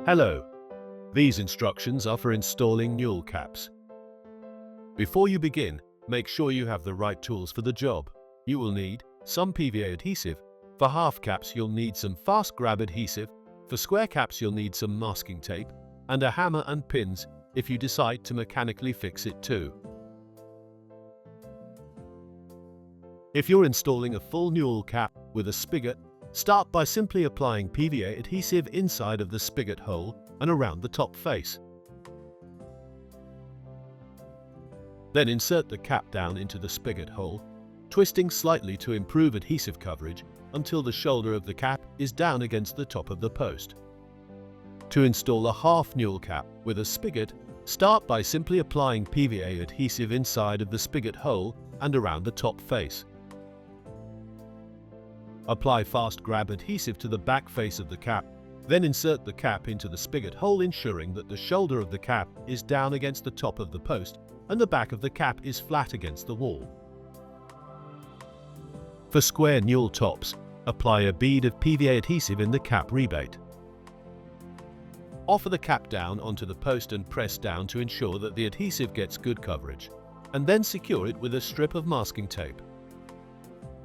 Hello, these instructions are for installing Newel Caps. Before you begin, make sure you have the right tools for the job. You will need some PVA adhesive. For half caps you'll need some fast grab adhesive. For square caps you'll need some masking tape, and a hammer and pins if you decide to mechanically fix it too. If you're installing a full Newel cap with a spigot, start by simply applying PVA adhesive inside of the spigot hole and around the top face. Then insert the cap down into the spigot hole, twisting slightly to improve adhesive coverage until the shoulder of the cap is down against the top of the post. To install a half Newel cap with a spigot, start by simply applying PVA adhesive inside of the spigot hole and around the top face. Apply fast grab adhesive to the back face of the cap, then insert the cap into the spigot hole, ensuring that the shoulder of the cap is down against the top of the post and the back of the cap is flat against the wall. For square Newel tops, apply a bead of PVA adhesive in the cap rebate. Offer the cap down onto the post and press down to ensure that the adhesive gets good coverage, and then secure it with a strip of masking tape.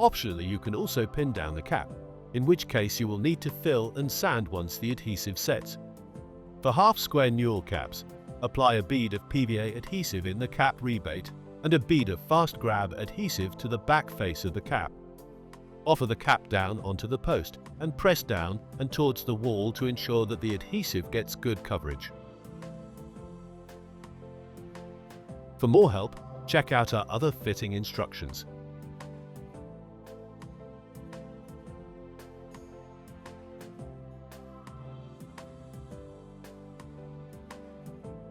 Optionally, you can also pin down the cap, in which case you will need to fill and sand once the adhesive sets. For half square Newel caps, apply a bead of PVA adhesive in the cap rebate and a bead of fast grab adhesive to the back face of the cap. Offer the cap down onto the post and press down and towards the wall to ensure that the adhesive gets good coverage. For more help, check out our other fitting instructions.